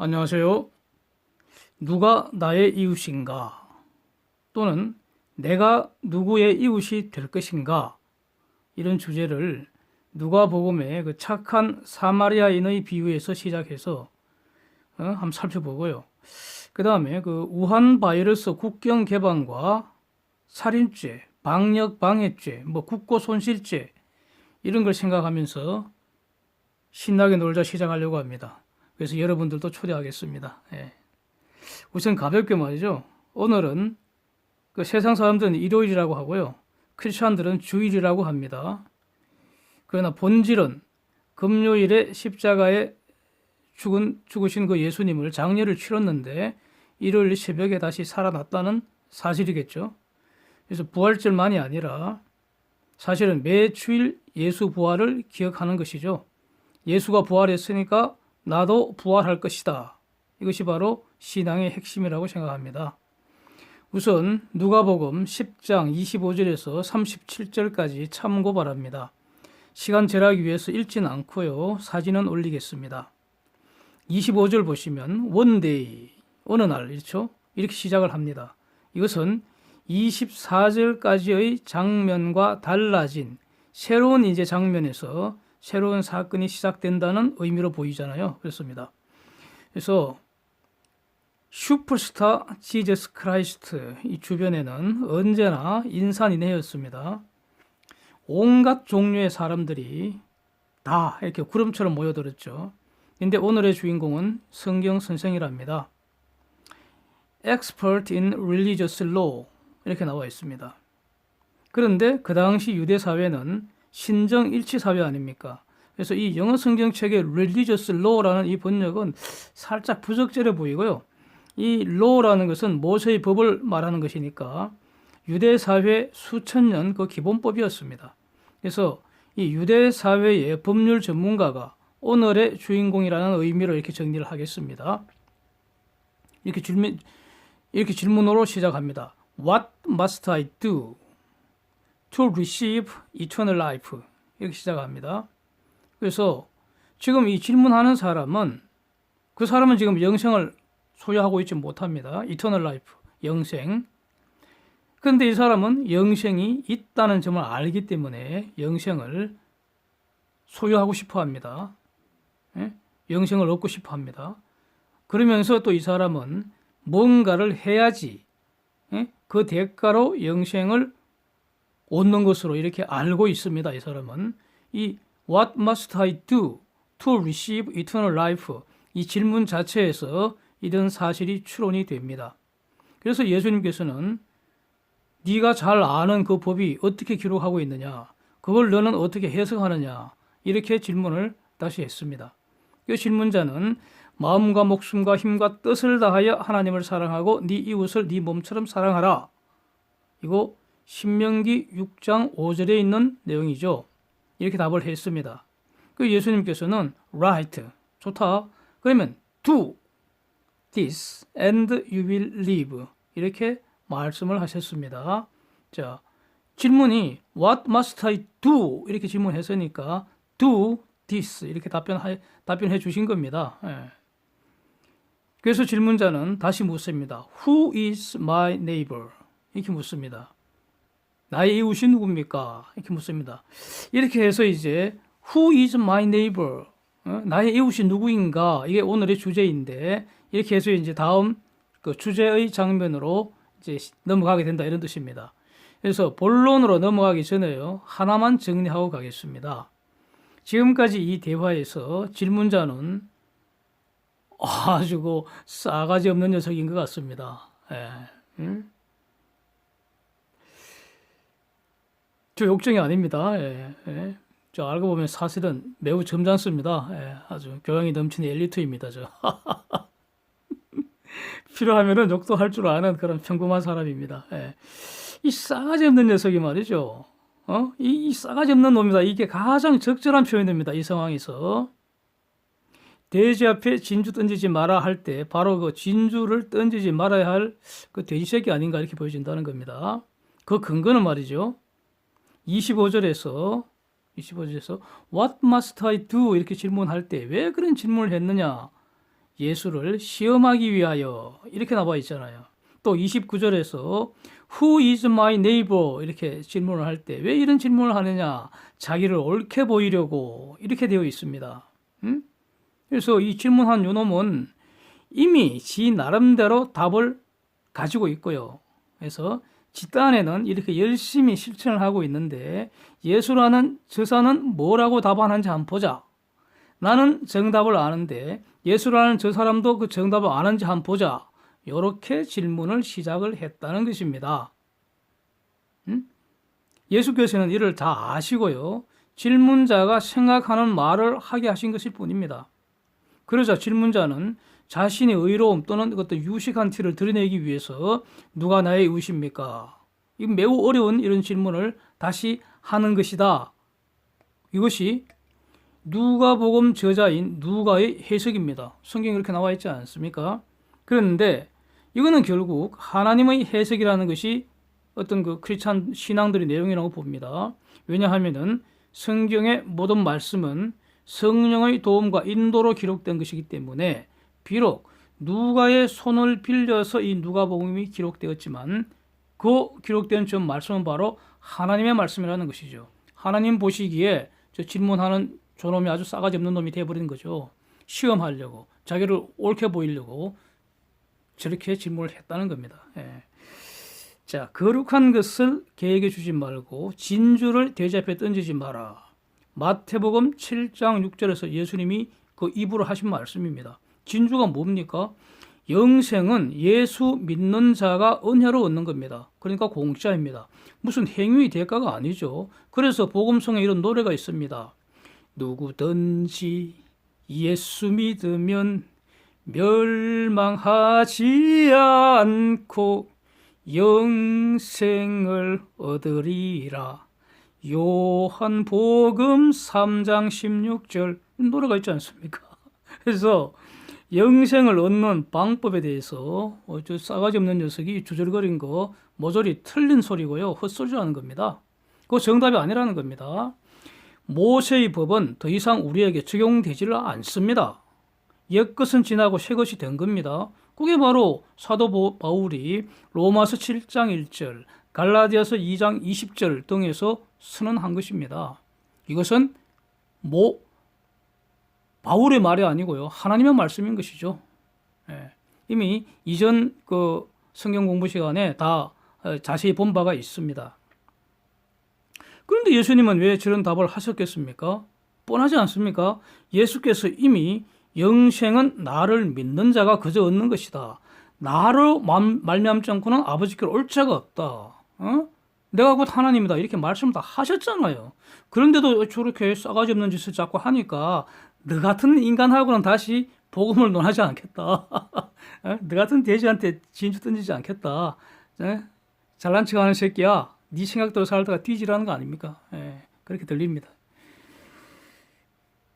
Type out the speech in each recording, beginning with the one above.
안녕하세요. 누가 나의 이웃인가? 또는 내가 누구의 이웃이 될 것인가? 이런 주제를 누가복음의 그 착한 사마리아인의 비유에서 시작해서 한번 살펴보고요. 그 다음에 그 우한 바이러스 국경 개방과 살인죄, 방역 방해죄, 국고 손실죄 이런 걸 생각하면서 신나게 놀자 시작하려고 합니다. 그래서 여러분들도 초대하겠습니다. 예. 우선 가볍게 말이죠. 오늘은 그 세상 사람들은 일요일이라고 하고요. 크리스천들은 주일이라고 합니다. 그러나 본질은 금요일에 십자가에 죽으신 그 예수님을 장례를 치렀는데 일요일 새벽에 다시 살아났다는 사실이겠죠. 그래서 부활절만이 아니라 사실은 매 주일 예수 부활을 기억하는 것이죠. 예수가 부활했으니까 나도 부활할 것이다. 이것이 바로 신앙의 핵심이라고 생각합니다. 우선 누가복음 10장 25절에서 37절까지 참고 바랍니다. 시간 절약을 위해서 읽지는 않고요. 사진은 올리겠습니다. 25절 보시면 원데이, 어느 날, 그렇죠? 이렇게 시작을 합니다. 이것은 24절까지의 장면과 달라진 새로운 이제 장면에서 새로운 사건이 시작된다는 의미로 보이잖아요. 그렇습니다. 그래서 슈퍼스타 지저스 크라이스트 이 주변에는 언제나 인산인해였습니다. 온갖 종류의 사람들이 다 이렇게 구름처럼 모여들었죠. 근데 오늘의 주인공은 성경 선생이랍니다. Expert in Religious Law 이렇게 나와 있습니다. 그런데 그 당시 유대 사회는 신정 일치 사회 아닙니까? 그래서 이 영어 성경책의 Religious Law라는 이 번역은 살짝 부적절해 보이고요. 이 law라는 것은 모세의 법을 말하는 것이니까 유대 사회 수천 년 그 기본법이었습니다. 그래서 이 유대 사회의 법률 전문가가 오늘의 주인공이라는 의미로 이렇게 정리를 하겠습니다. 이렇게 질문으로 시작합니다. What must I do to receive eternal life? 이렇게 시작합니다. 그래서 지금 이 질문하는 사람은 그 사람은 지금 영생을 소유하고 있지 못합니다. eternal life, 영생. 그런데 이 사람은 영생이 있다는 점을 알기 때문에 영생을 소유하고 싶어 합니다. 예? 영생을 얻고 싶어 합니다. 그러면서 또 이 사람은 뭔가를 해야지 그 대가로 영생을 얻는 것으로 이렇게 알고 있습니다. 이 사람은 이 What must I do to receive eternal life? 이 질문 자체에서 이런 사실이 추론이 됩니다. 그래서 예수님께서는 네가 잘 아는 그 법이 어떻게 기록하고 있느냐? 그걸 너는 어떻게 해석하느냐? 이렇게 질문을 다시 했습니다. 그 질문자는 마음과 목숨과 힘과 뜻을 다하여 하나님을 사랑하고 네 이웃을 네 몸처럼 사랑하라. 이거 신명기 6장 5절에 있는 내용이죠. 이렇게 답을 했습니다. 그 예수님께서는 right, 좋다. 그러면 do this and you will live. 이렇게 말씀을 하셨습니다. 자, 질문이 what must I do? 이렇게 질문했으니까 do this 이렇게 답변해 주신 겁니다. 예. 그래서 질문자는 다시 묻습니다. Who is my neighbor? 이렇게 묻습니다. 나의 이웃이 누굽니까? 이렇게 묻습니다. 이렇게 해서 이제 Who is my neighbor? 나의 이웃이 누구인가? 이게 오늘의 주제인데 이렇게 해서 이제 다음 그 주제의 장면으로 이제 넘어가게 된다 이런 뜻입니다. 그래서 본론으로 넘어가기 전에요. 하나만 정리하고 가겠습니다. 지금까지 이 대화에서 질문자는 아주 그 싸가지 없는 녀석인 것 같습니다. 예. 저 욕정이 아닙니다. 예. 저 알고 보면 사실은 매우 점잖습니다. 예. 아주 교양이 넘치는 엘리트입니다. 저. 필요하면은 욕도 할 줄 아는 그런 평범한 사람입니다. 예. 이 싸가지 없는 녀석이 말이죠. 이 싸가지 없는 놈이다. 이게 가장 적절한 표현입니다. 이 상황에서. 돼지 앞에 진주 던지지 마라 할 때 바로 그 진주를 던지지 말아야 할 그 돼지 새끼 아닌가 이렇게 보여진다는 겁니다. 그 근거는 말이죠. 25절에서 What must I do? 이렇게 질문할 때 왜 그런 질문을 했느냐? 예수를 시험하기 위하여 이렇게 나와 있잖아요. 또 29절에서 Who is my neighbor? 이렇게 질문을 할 때 왜 이런 질문을 하느냐? 자기를 옳게 보이려고 이렇게 되어 있습니다. 그래서 이 질문한 요놈은 이미 지 나름대로 답을 가지고 있고요. 그래서 지 딴에는 이렇게 열심히 실천을 하고 있는데 예수라는 저사는 뭐라고 답하는지 한번 보자. 나는 정답을 아는데 예수라는 저 사람도 그 정답을 아는지 한번 보자. 이렇게 질문을 시작을 했다는 것입니다. 예수께서는 이를 다 아시고요. 질문자가 생각하는 말을 하게 하신 것일 뿐입니다. 그러자 질문자는 자신의 의로움 또는 어떤 유식한 티를 드러내기 위해서 누가 나의 이웃입니까? 이 매우 어려운 이런 질문을 다시 하는 것이다. 이것이 누가복음 저자인 누가의 해석입니다. 성경에 그렇게 나와 있지 않습니까? 그런데 이거는 결국 하나님의 해석이라는 것이 어떤 그 크리스찬 신앙들의 내용이라고 봅니다. 왜냐하면은 성경의 모든 말씀은 성령의 도움과 인도로 기록된 것이기 때문에 비록 누가의 손을 빌려서 이 누가복음이 기록되었지만 그 기록된 저 말씀은 바로 하나님의 말씀이라는 것이죠. 하나님 보시기에 저 질문하는 저놈이 아주 싸가지 없는 놈이 되어버린 거죠. 시험하려고, 자기를 옳게 보이려고 저렇게 질문을 했다는 겁니다. 예. 자, 거룩한 것을 계획해 주지 말고 진주를 대접해 던지지 마라. 마태복음 7장 6절에서 예수님이 그 입으로 하신 말씀입니다. 진주가 뭡니까? 영생은 예수 믿는 자가 은혜로 얻는 겁니다. 그러니까 공짜입니다. 무슨 행위의 대가가 아니죠. 그래서 복음성에 이런 노래가 있습니다. 누구든지 예수 믿으면 멸망하지 않고 영생을 얻으리라. 요한복음 3장 16절 노래가 있지 않습니까? 그래서 영생을 얻는 방법에 대해서 저 싸가지 없는 녀석이 주절거린 거 모조리 틀린 소리고요. 헛소리라는 겁니다. 그거 정답이 아니라는 겁니다. 모세의 법은 더 이상 우리에게 적용되지를 않습니다. 옛것은 지나고 새것이 된 겁니다. 그게 바로 사도 바울이 로마서 7장 1절, 갈라디아서 2장 20절 등에서 선언한 것입니다. 이것은 바울의 말이 아니고요. 하나님의 말씀인 것이죠. 예. 이미 이전 그 성경 공부 시간에 다 자세히 본 바가 있습니다. 그런데 예수님은 왜 저런 답을 하셨겠습니까? 뻔하지 않습니까? 예수께서 이미 영생은 나를 믿는 자가 그저 얻는 것이다. 나로 말미암지 않고는 아버지께로 올 자가 없다. 내가 곧 하나님이다. 이렇게 말씀을 다 하셨잖아요. 그런데도 저렇게 싸가지 없는 짓을 자꾸 하니까 너 같은 인간하고는 다시 복음을 논하지 않겠다. 너 같은 돼지한테 진주 던지지 않겠다. 잘난 척하는 새끼야. 네 생각대로 살다가 뒤지라는 거 아닙니까? 그렇게 들립니다.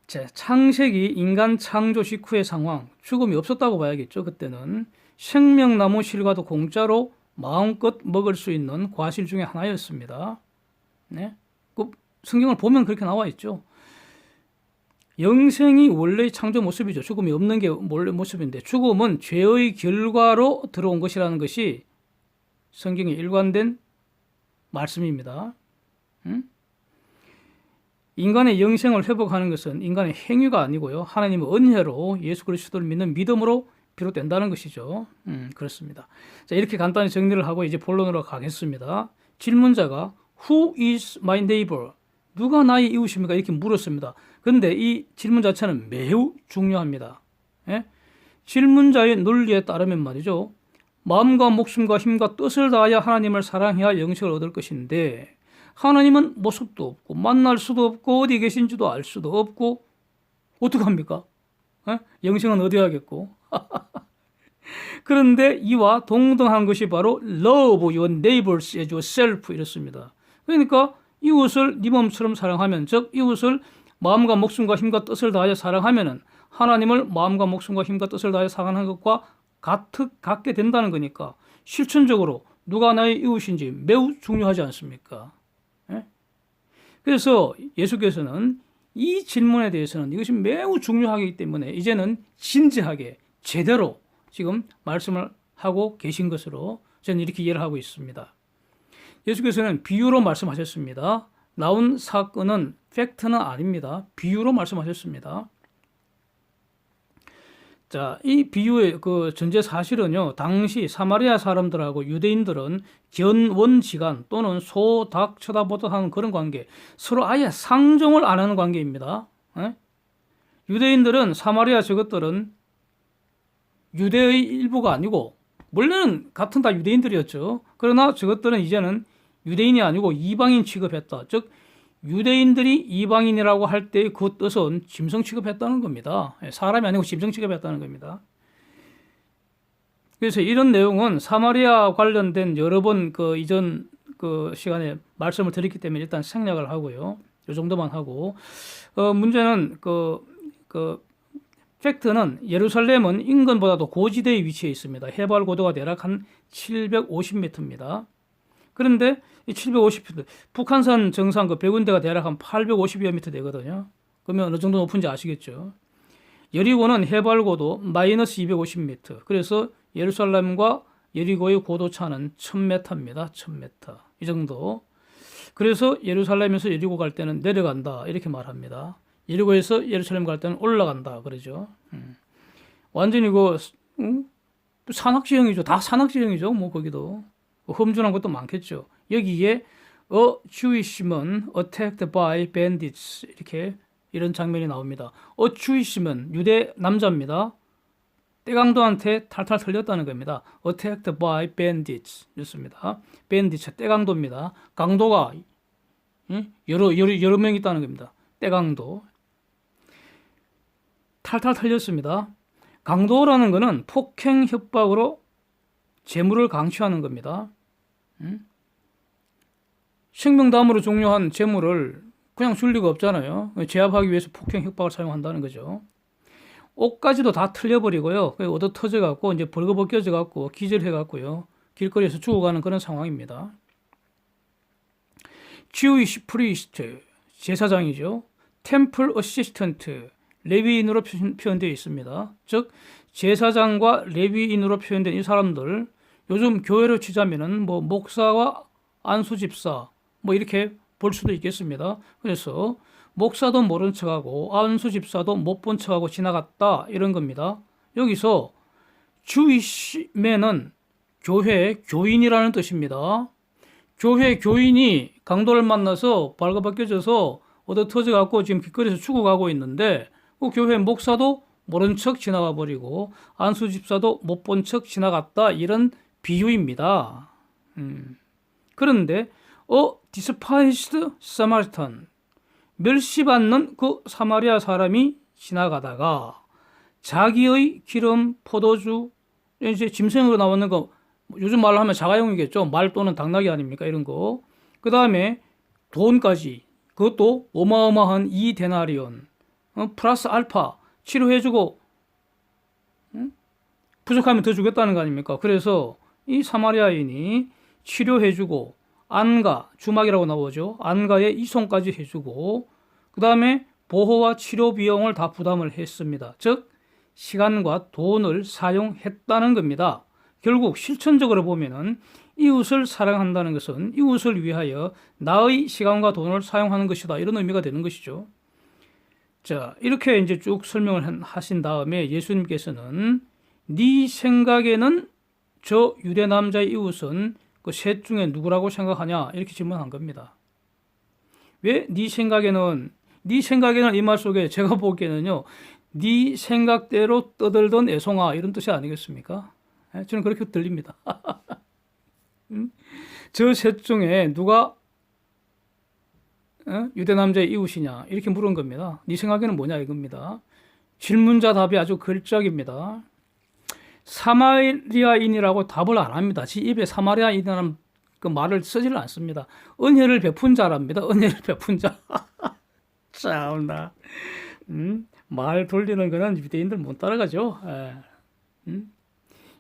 자, 창세기 인간 창조 직후의 상황, 죽음이 없었다고 봐야겠죠. 그때는 생명나무 실과도 공짜로 마음껏 먹을 수 있는 과실 중에 하나였습니다. 네? 그 성경을 보면 그렇게 나와 있죠. 영생이 원래의 창조 모습이죠. 죽음이 없는 게 원래 모습인데 죽음은 죄의 결과로 들어온 것이라는 것이 성경에 일관된 말씀입니다. 인간의 영생을 회복하는 것은 인간의 행위가 아니고요. 하나님의 은혜로 예수 그리스도를 믿는 믿음으로 비롯된다는 것이죠. 그렇습니다. 자, 이렇게 간단히 정리를 하고 이제 본론으로 가겠습니다. 질문자가 Who is my neighbor? 누가 나의 이웃입니까? 이렇게 물었습니다. 그런데 이 질문 자체는 매우 중요합니다. 예? 질문자의 논리에 따르면 말이죠. 마음과 목숨과 힘과 뜻을 다하여 하나님을 사랑해야 영생을 얻을 것인데 하나님은 모습도 없고 만날 수도 없고 어디 계신지도 알 수도 없고 어떡합니까? 영생은 얻어야겠고 그런데 이와 동등한 것이 바로 love your neighbors as yourself 이렇습니다. 그러니까 이웃을 네 몸처럼 사랑하면 즉 이웃을 마음과 목숨과 힘과 뜻을 다하여 사랑하면은 하나님을 마음과 목숨과 힘과 뜻을 다하여 사랑하는 것과 같게 된다는 거니까 실천적으로 누가 나의 이웃인지 매우 중요하지 않습니까? 그래서 예수께서는 이 질문에 대해서는 이것이 매우 중요하기 때문에 이제는 진지하게 제대로 지금 말씀을 하고 계신 것으로 저는 이렇게 이해를 하고 있습니다. 예수께서는 비유로 말씀하셨습니다. 나온 사건은 팩트는 아닙니다. 비유로 말씀하셨습니다. 자, 이 비유의 그 전제 사실은요, 당시 사마리아 사람들하고 유대인들은 견원지간 또는 소, 닭 쳐다보듯 하는 그런 관계, 서로 아예 상종을 안 하는 관계입니다. 에? 유대인들은 사마리아 저것들은 유대의 일부가 아니고, 원래는 같은 다 유대인들이었죠. 그러나 저것들은 이제는 유대인이 아니고 이방인 취급했다. 즉, 유대인들이 이방인이라고 할 때의 그 뜻은 짐승 취급했다는 겁니다. 사람이 아니고 짐승 취급했다는 겁니다. 그래서 이런 내용은 사마리아 관련된 여러 번 그 이전 그 시간에 말씀을 드렸기 때문에 일단 생략을 하고요. 이 정도만 하고, 문제는 팩트는 예루살렘은 인근보다도 고지대에 위치해 있습니다. 해발 고도가 대략 한 750m입니다. 그런데 이 750m, 북한산 정상 그 백운대가 대략 한 850여 미터 되거든요. 그러면 어느 정도 높은지 아시겠죠? 여리고는 해발 고도 마이너스 250m. 그래서 예루살렘과 여리고의 고도 차는 1000m입니다. 1000m. 이 정도. 그래서 예루살렘에서 여리고 갈 때는 내려간다. 이렇게 말합니다. 여리고에서 예루살렘 갈 때는 올라간다. 그러죠. 완전히 산악지형이죠. 다 산악지형이죠. 뭐 거기도. 험준한 것도 많겠죠. 여기에 A Jewish man attacked by bandits 이런 장면이 나옵니다. A Jewish man 유대 남자입니다. 떼강도한테 탈탈 털렸다는 겁니다. attacked by bandits 였습니다. bandits 떼강도입니다. 강도가 여러 명 있다는 겁니다. 떼강도 탈탈 털렸습니다. 강도라는 것은 폭행 협박으로 재물을 강취하는 겁니다. 생명담으로 종료한 재물을 그냥 줄 리가 없잖아요. 제압하기 위해서 폭행 협박을 사용한다는 거죠. 옷까지도 다 틀려버리고요. 얻어 터져갖고 이제 벌거벗겨져갖고 기절해갖고요. 길거리에서 죽어가는 그런 상황입니다. Jewish priest 제사장이죠. Temple assistant 레위인으로 표현되어 있습니다. 즉 제사장과 레위인으로 표현된 이 사람들 요즘 교회로 치자면은 뭐 목사와 안수집사 뭐 이렇게 볼 수도 있겠습니다. 그래서 목사도 모른 척하고 안수집사도 못 본 척하고 지나갔다 이런 겁니다. 여기서 주이시맨은 교회 교인이라는 뜻입니다. 교회 교인이 강도를 만나서 발가벗겨져서 얻어 터져갖고 지금 길거리에서 죽어가고 있는데 그 교회 목사도 모른 척 지나가 버리고 안수집사도 못 본 척 지나갔다 이런 비유입니다. 그런데 despised Samaritan 멸시받는 그 사마리아 사람이 지나가다가 자기의 기름, 포도주 이제 짐승으로 나오는 거 요즘 말로 하면 자가용이겠죠. 말 또는 당나귀 아닙니까? 이런 거. 그 다음에 돈까지 그것도 어마어마한 2데나리온 플러스 알파 치료해주고 부족하면 더 주겠다는 거 아닙니까? 그래서 이 사마리아인이 치료해주고 안가, 주막이라고 나오죠. 안가에 이송까지 해주고 그 다음에 보호와 치료 비용을 다 부담을 했습니다. 즉 시간과 돈을 사용했다는 겁니다. 결국 실천적으로 보면은 이웃을 사랑한다는 것은 이웃을 위하여 나의 시간과 돈을 사용하는 것이다. 이런 의미가 되는 것이죠. 자, 이렇게 이제 쭉 설명을 하신 다음에 예수님께서는 네 생각에는 저 유대 남자의 이웃은 그 셋 중에 누구라고 생각하냐 이렇게 질문한 겁니다. 왜 네 생각에는 이 말 속에 제가 보기에는요 네 생각대로 떠들던 애송아 이런 뜻이 아니겠습니까? 저는 그렇게 들립니다. 저 셋 중에 누가 유대 남자의 이웃이냐 이렇게 물은 겁니다. 네 생각에는 뭐냐 이겁니다. 질문자 답이 아주 걸작입니다. 사마리아인이라고 답을 안 합니다. 지 입에 사마리아인이라는 그 말을 쓰지를 않습니다. 은혜를 베푼 자랍니다. 은혜를 베푼 자. 참나. 말 돌리는 거는 유대인들 못 따라가죠.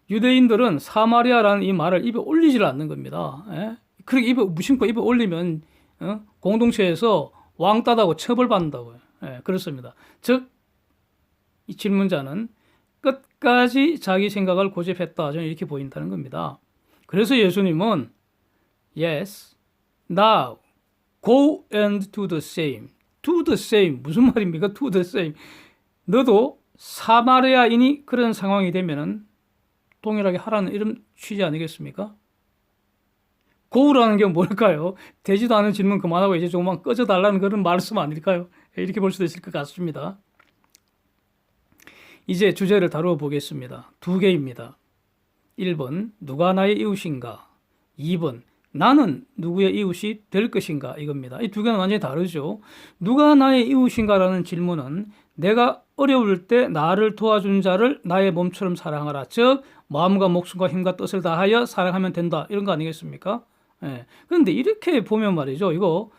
유대인들은 사마리아라는 이 말을 입에 올리지를 않는 겁니다. 그렇게 무심코 입에 올리면 공동체에서 왕따다고 처벌받는다고요. 그렇습니다. 즉, 이 질문자는 끝까지 자기 생각을 고집했다. 저는 이렇게 보인다는 겁니다. 그래서 예수님은 Yes, now go and do the same. Do the same. 무슨 말입니까? Do the same. 너도 사마리아인이 그런 상황이 되면은 동일하게 하라는 이런 취지 아니겠습니까? 고우라는 게 뭘까요? 되지도 않은 질문 그만하고 이제 조금만 꺼져달라는 그런 말씀 아닐까요? 이렇게 볼 수도 있을 것 같습니다. 이제 주제를 다루어 보겠습니다. 두 개입니다. 1번 누가 나의 이웃인가? 2번 나는 누구의 이웃이 될 것인가? 이겁니다. 이 두 개는 완전히 다르죠. 누가 나의 이웃인가라는 질문은 내가 어려울 때 나를 도와준 자를 나의 몸처럼 사랑하라. 즉 마음과 목숨과 힘과 뜻을 다하여 사랑하면 된다. 이런 거 아니겠습니까? 예. 그런데 이렇게 보면 말이죠. 이거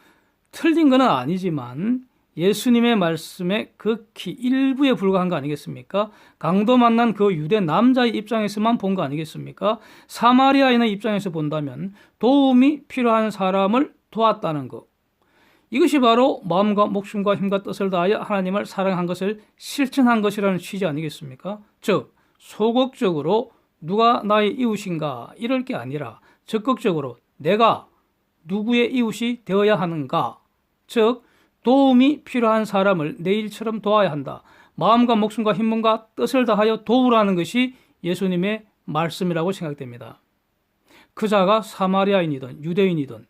틀린 건 아니지만 예수님의 말씀에 극히 일부에 불과한 거 아니겠습니까? 강도 만난 그 유대 남자의 입장에서만 본 거 아니겠습니까? 사마리아인의 입장에서 본다면 도움이 필요한 사람을 도왔다는 것. 이것이 바로 마음과 목숨과 힘과 뜻을 다하여 하나님을 사랑한 것을 실천한 것이라는 취지 아니겠습니까? 즉 소극적으로 누가 나의 이웃인가 이럴 게 아니라 적극적으로 내가 누구의 이웃이 되어야 하는가? 즉 도움이 필요한 사람을 내 일처럼 도와야 한다. 마음과 목숨과 힘과 뜻을 다하여 도우라는 것이 예수님의 말씀이라고 생각됩니다. 그 자가 사마리아인이든 유대인이든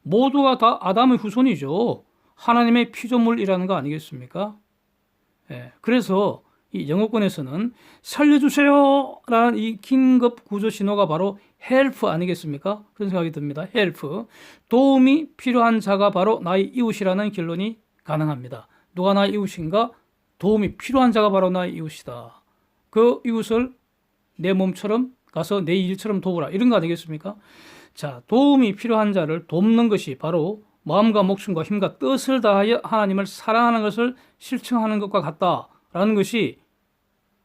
모두가 다 아담의 후손이죠. 하나님의 피조물이라는 거 아니겠습니까? 그래서 이 영어권에서는 살려주세요 라는 이 긴급 구조 신호가 바로 help 아니겠습니까? 그런 생각이 듭니다. help. 도움이 필요한 자가 바로 나의 이웃이라는 결론이 가능합니다. 누가 나의 이웃인가? 도움이 필요한 자가 바로 나의 이웃이다. 그 이웃을 내 몸처럼 가서 내 일처럼 도우라. 이런 거 아니겠습니까? 자, 도움이 필요한 자를 돕는 것이 바로 마음과 목숨과 힘과 뜻을 다하여 하나님을 사랑하는 것을 실천하는 것과 같다라는 것이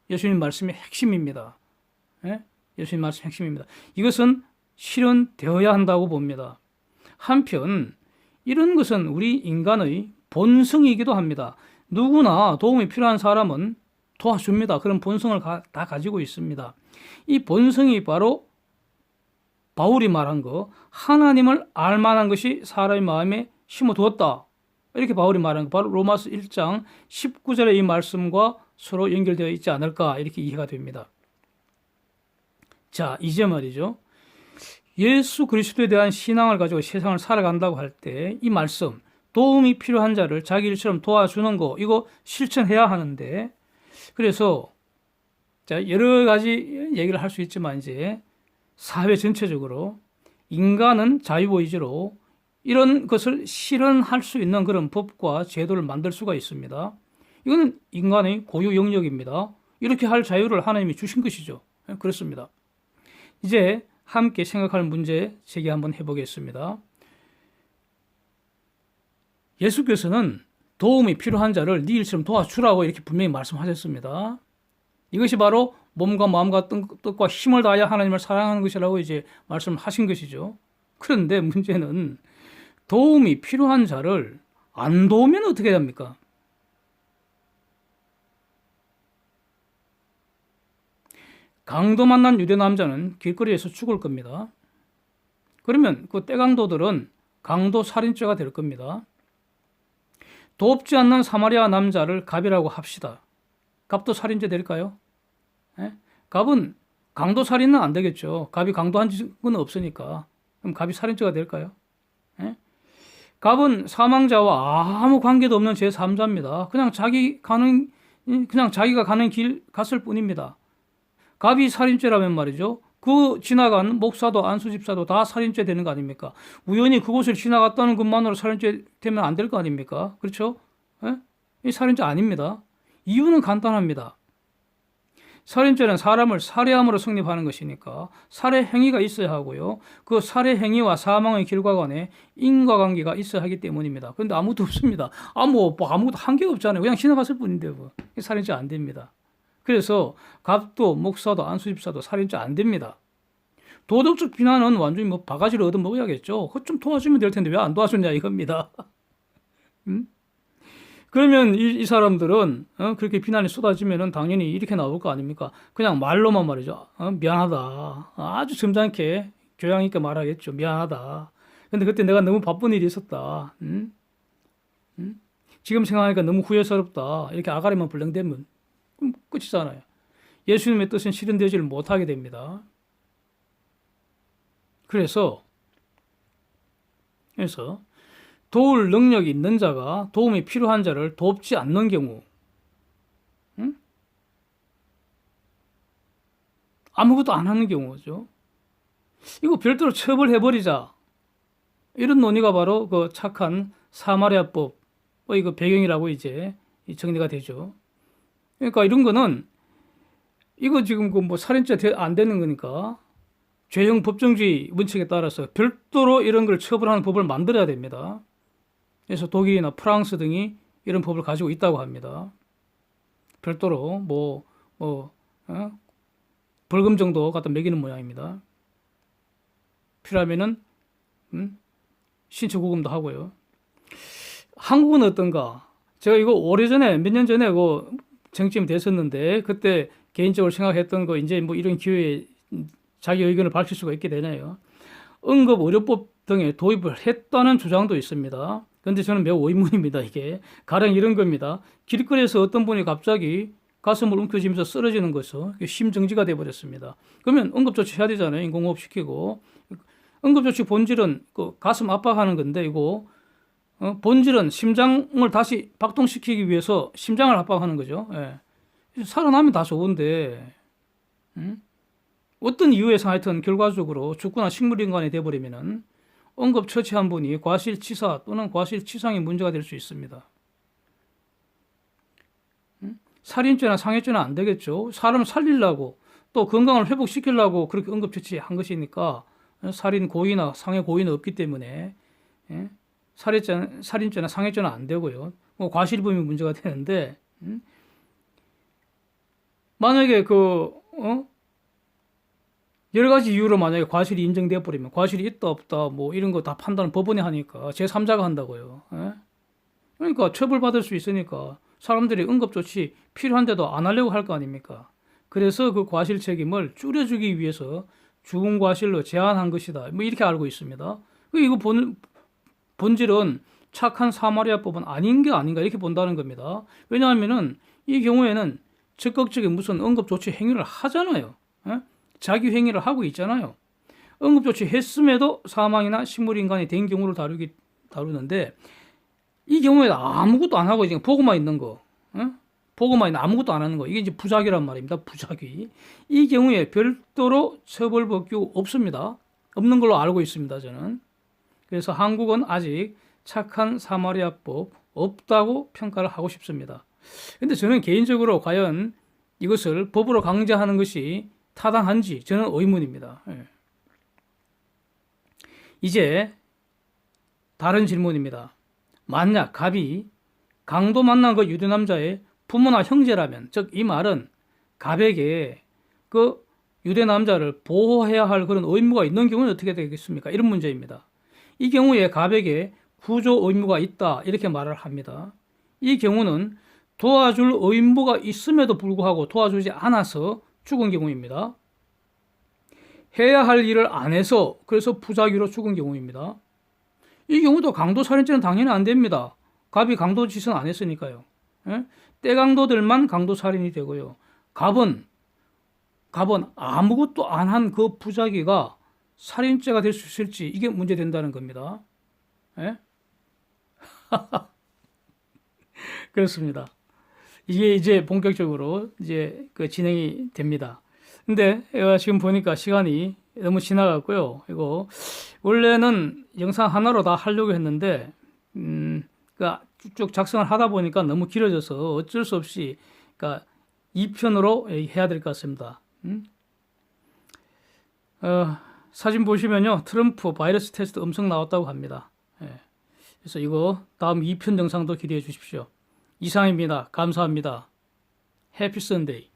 예수님 말씀의 핵심입니다. 예수님 말씀의 핵심입니다. 이것은 실현되어야 한다고 봅니다. 한편 이런 것은 우리 인간의 본성이기도 합니다. 누구나 도움이 필요한 사람은 도와줍니다. 그런 본성을 다 가지고 있습니다. 이 본성이 바로 바울이 말한 거 하나님을 알만한 것이 사람의 마음에 심어두었다. 이렇게 바울이 말한 거 바로 로마서 1장 19절의 이 말씀과 서로 연결되어 있지 않을까 이렇게 이해가 됩니다. 자, 이제 말이죠. 예수 그리스도에 대한 신앙을 가지고 세상을 살아간다고 할 때 이 말씀 도움이 필요한 자를 자기 일처럼 도와주는 거 이거 실천해야 하는데 그래서 자, 여러 가지 얘기를 할 수 있지만 이제 사회 전체적으로 인간은 자유의지로 이런 것을 실현할 수 있는 그런 법과 제도를 만들 수가 있습니다. 이거는 인간의 고유 영역입니다. 이렇게 할 자유를 하나님이 주신 것이죠. 그렇습니다. 이제 함께 생각할 문제 제기 한번 해보겠습니다. 예수께서는 도움이 필요한 자를 네 일처럼 도와주라고 이렇게 분명히 말씀하셨습니다. 이것이 바로 몸과 마음과 뜻과 힘을 다하여 하나님을 사랑하는 것이라고 이제 말씀하신 것이죠. 그런데 문제는 도움이 필요한 자를 안 도우면 어떻게 됩니까? 강도 만난 유대 남자는 길거리에서 죽을 겁니다. 그러면 그 떼강도들은 강도 살인죄가 될 겁니다. 돕지 않는 사마리아 남자를 갑이라고 합시다. 갑도 살인죄 될까요? 갑은 강도 살인은 안 되겠죠. 갑이 강도한 적은 없으니까. 그럼 갑이 살인죄가 될까요? 갑은 사망자와 아무 관계도 없는 제3자입니다. 그냥 자기가 가는 길 갔을 뿐입니다. 갑이 살인죄라면 말이죠. 그 지나간 목사도 안수집사도 다 살인죄 되는 거 아닙니까? 우연히 그곳을 지나갔다는 것만으로 살인죄 되면 안 될 거 아닙니까? 그렇죠? 이 살인죄 아닙니다. 이유는 간단합니다. 살인죄는 사람을 살해함으로 성립하는 것이니까 살해 행위가 있어야 하고요. 그 살해 행위와 사망의 결과 간에 인과관계가 있어야 하기 때문입니다. 그런데 아무도 없습니다. 아무것도 한계가 없잖아요. 그냥 지나갔을 뿐인데 뭐. 살인죄 안 됩니다. 그래서 갑도 목사도 안수집사도 살인죄 안 됩니다. 도덕적 비난은 완전히 뭐 바가지를 얻어먹어야겠죠. 그거 좀 도와주면 될 텐데 왜 안 도와줬냐 이겁니다. 그러면 이 사람들은 그렇게 비난이 쏟아지면은 당연히 이렇게 나올 거 아닙니까? 그냥 말로만 말이죠. 미안하다. 아주 점잖게 교양 있게 말하겠죠. 미안하다. 근데 그때 내가 너무 바쁜 일이 있었다. 지금 생각하니까 너무 후회스럽다. 이렇게 아가리만 불렁대면 그럼 끝이잖아요. 예수님의 뜻은 실현되지를 못하게 됩니다. 그래서 도울 능력이 있는 자가 도움이 필요한 자를 돕지 않는 경우, 아무것도 안 하는 경우죠. 이거 별도로 처벌해버리자. 이런 논의가 바로 그 착한 사마리아법 이거 배경이라고 이제 정리가 되죠. 그러니까 이런 거는 이거 지금 그 뭐 살인죄 안 되는 거니까 죄형 법정주의 원칙에 따라서 별도로 이런 걸 처벌하는 법을 만들어야 됩니다. 그래서 독일이나 프랑스 등이 이런 법을 가지고 있다고 합니다. 별도로 벌금 정도 갖다 매기는 모양입니다. 필요하면은 신체 구금도 하고요. 한국은 어떤가? 제가 이거 오래전에 몇 년 전에 그 쟁점이 됐었는데 그때 개인적으로 생각했던 거 이제 뭐 이런 기회에 자기 의견을 밝힐 수가 있게 되네요. 응급의료법 등에 도입을 했다는 주장도 있습니다. 그런데 저는 매우 의문입니다. 이게 가령 이런 겁니다. 길거리에서 어떤 분이 갑자기 가슴을 움켜쥐면서 쓰러지는 것은 심정지가 돼버렸습니다. 그러면 응급조치 해야 되잖아요. 인공호흡 시키고. 응급조치 본질은 그 가슴 압박하는 건데 이거 본질은 심장을 다시 박동시키기 위해서 심장을 압박하는 거죠. 예. 살아나면 다 좋은데 어떤 이유에서 하여튼 결과적으로 죽거나 식물인간이 돼버리면은 응급처치한 분이 과실치사 또는 과실치상의 문제가 될 수 있습니다. 살인죄나 상해죄는 안 되겠죠. 사람을 살리려고 또 건강을 회복시키려고 그렇게 응급처치한 것이니까 살인 고의나 상해 고의는 없기 때문에 살인죄나 상해죄는 안 되고요. 뭐 과실범이 문제가 되는데 만약에 여러 가지 이유로 만약에 과실이 인정돼 버리면 과실이 있다 없다 뭐 이런 거 다 판단을 법원이 하니까 제3자가 한다고요. 그러니까 처벌받을 수 있으니까 사람들이 응급조치 필요한데도 안 하려고 할 거 아닙니까? 그래서 그 과실 책임을 줄여주기 위해서 죽은 과실로 제한한 것이다. 뭐 이렇게 알고 있습니다. 이거 본질은 착한 사마리아법은 아닌 게 아닌가 이렇게 본다는 겁니다. 왜냐하면은 이 경우에는 적극적인 무슨 응급조치 행위를 하잖아요. 자기 행위를 하고 있잖아요. 응급조치 했음에도 사망이나 식물인간이 된 경우를 다루는데 이 경우에 아무것도 안 하고 그냥 보고만 있는 거, 보고만 있는 아무것도 안 하는 거 이게 이제 부작위란 말입니다. 부작위. 이 경우에 별도로 처벌법규 없습니다. 없는 걸로 알고 있습니다. 저는. 그래서 한국은 아직 착한 사마리아법 없다고 평가를 하고 싶습니다. 근데 저는 개인적으로 과연 이것을 법으로 강제하는 것이 타당한지 저는 의문입니다. 이제 다른 질문입니다. 만약 갑이 강도 만난 그 유대 남자의 부모나 형제라면, 즉 이 말은 갑에게 그 유대 남자를 보호해야 할 그런 의무가 있는 경우는 어떻게 되겠습니까? 이런 문제입니다. 이 경우에 갑에게 구조 의무가 있다 이렇게 말을 합니다. 이 경우는 도와줄 의무가 있음에도 불구하고 도와주지 않아서 죽은 경우입니다. 해야 할 일을 안 해서 그래서 부작위로 죽은 경우입니다. 이 경우도 강도살인죄는 당연히 안 됩니다. 갑이 강도짓은 안 했으니까요. 떼강도들만 강도살인이 되고요. 갑은 아무것도 안 한 그 부작위가 살인죄가 될 수 있을지 이게 문제된다는 겁니다. 그렇습니다. 이게 이제 본격적으로 이제 그 진행이 됩니다. 근데 지금 보니까 시간이 너무 지나갔고요. 이거 원래는 영상 하나로 다 하려고 했는데 그러니까 쭉 작성을 하다 보니까 너무 길어져서 어쩔 수 없이 그러니까 2편으로 해야 될 것 같습니다. 사진 보시면요. 트럼프 바이러스 테스트 엄청 나왔다고 합니다. 그래서 이거 다음 2편 영상도 기대해 주십시오. 이상입니다. 감사합니다. 해피 선데이.